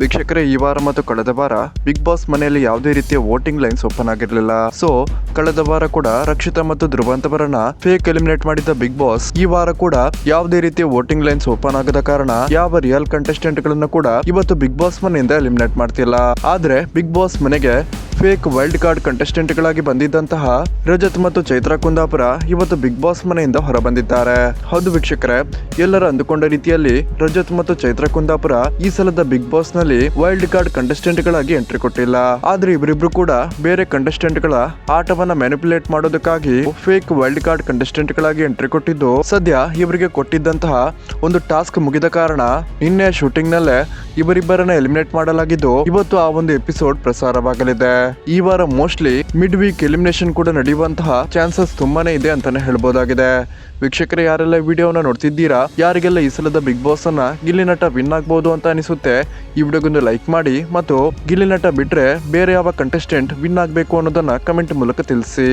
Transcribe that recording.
ವೀಕ್ಷಕರೇ, ಈ ವಾರ ಮತ್ತು ಕಳೆದ ವಾರ ಬಿಗ್ ಬಾಸ್ ಮನೆಯಲ್ಲಿ ಯಾವುದೇ ರೀತಿಯ ವೋಟಿಂಗ್ ಲೈನ್ಸ್ ಓಪನ್ ಆಗಿರಲಿಲ್ಲ. ಸೊ ಕಳೆದ ವಾರ ಕೂಡ ರಕ್ಷಿತಾ ಮತ್ತು ಧ್ರುವಂತವರನ್ನ ಫೇಕ್ ಎಲಿಮಿನೇಟ್ ಮಾಡಿದ್ದ ಬಿಗ್ ಬಾಸ್ ಈ ವಾರ ಕೂಡ ಯಾವುದೇ ರೀತಿಯ ವೋಟಿಂಗ್ ಲೈನ್ಸ್ ಓಪನ್ ಆಗದ ಕಾರಣ ಯಾವ ರಿಯಲ್ ಕಂಟೆಸ್ಟೆಂಟ್ ಗಳನ್ನ ಕೂಡ ಇವತ್ತು ಬಿಗ್ ಬಾಸ್ ಮನೆಯಿಂದ ಎಲಿಮಿನೇಟ್ ಮಾಡ್ತಿಲ್ಲ. ಆದ್ರೆ ಬಿಗ್ ಬಾಸ್ ಮನೆಗೆ ಫೇಕ್ ವೈಲ್ಡ್ ಕಾರ್ಡ್ ಕಂಟೆಸ್ಟೆಂಟ್ ಗಳಾಗಿ ಬಂದಿದ್ದಂತಹ ರಜತ್ ಮತ್ತು ಚೈತ್ರಾ ಕುಂದಾಪುರ ಇವತ್ತು ಬಿಗ್ ಬಾಸ್ ಮನೆಯಿಂದ ಹೊರ ಬಂದಿದ್ದಾರೆ. ಹೌದು ವೀಕ್ಷಕರೇ, ಎಲ್ಲರೂ ಅಂದುಕೊಂಡ ರೀತಿಯಲ್ಲಿ ರಜತ್ ಮತ್ತು ಚೈತ್ರಾ ಕುಂದಾಪುರ ಈ ಸಲದ ಬಿಗ್ ಬಾಸ್ ನಲ್ಲಿ ವೈಲ್ಡ್ ಕಾರ್ಡ್ ಕಂಟೆಸ್ಟೆಂಟ್ ಗಳಾಗಿ ಎಂಟ್ರಿ ಕೊಟ್ಟಿಲ್ಲ. ಆದ್ರೆ ಇವರಿಬ್ರು ಕೂಡ ಬೇರೆ ಕಂಟೆಸ್ಟೆಂಟ್ ಗಳ ಆಟವನ್ನ ಮ್ಯಾನಿಪುಲೇಟ್ ಮಾಡೋದಕ್ಕಾಗಿ ಫೇಕ್ ವೈಲ್ಡ್ ಕಾರ್ಡ್ ಕಂಟೆಸ್ಟೆಂಟ್ ಗಳಾಗಿ ಎಂಟ್ರಿ ಕೊಟ್ಟಿದ್ದು, ಸದ್ಯ ಇವರಿಗೆ ಕೊಟ್ಟಿದ್ದಂತಹ ಒಂದು ಟಾಸ್ಕ್ ಮುಗಿದ ಕಾರಣ ನಿನ್ನೆ ಶೂಟಿಂಗ್ ನಲ್ಲೇ ಇವರಿಬ್ಬರನ್ನ ಎಲಿಮಿನೇಟ್ ಮಾಡಲಾಗಿದ್ದು, ಇವತ್ತು ಆ ಒಂದು ಎಪಿಸೋಡ್ ಪ್ರಸಾರವಾಗಲಿದೆ. ಈ ವಾರ ಮೋಸ್ಟ್ಲಿ ಮಿಡ್ ವೀಕ್ ಎಲಿಮಿನೇಷನ್ ಕೂಡ ನಡೆಯುವಂತಹ ಚಾನ್ಸಸ್ ತುಂಬಾನೇ ಇದೆ ಅಂತಾನೆ ಹೇಳ್ಬೋದಾಗಿದೆ. ವೀಕ್ಷಕರೇ, ಯಾರೆಲ್ಲ ವಿಡಿಯೋನ ನೋಡ್ತಿದ್ದೀರಾ, ಯಾರಿಗೆಲ್ಲ ಈ ಸಲದ ಬಿಗ್ ಬಾಸ್ ಅನ್ನ ಗಿಲ್ಲಿ ನಟ ವಿನ್ ಆಗ್ಬಹುದು ಅಂತ ಅನಿಸುತ್ತೆ, ಈ ವಿಡಿಯೋಗೊಂದು ಲೈಕ್ ಮಾಡಿ ಮತ್ತು ಗಿಲ್ಲಿ ನಟ ಬಿಟ್ರೆ ಬೇರೆ ಯಾವ ಕಂಟೆಸ್ಟೆಂಟ್ ವಿನ್ ಆಗ್ಬೇಕು ಅನ್ನೋದನ್ನ ಕಮೆಂಟ್ ಮೂಲಕ ತಿಳಿಸಿ.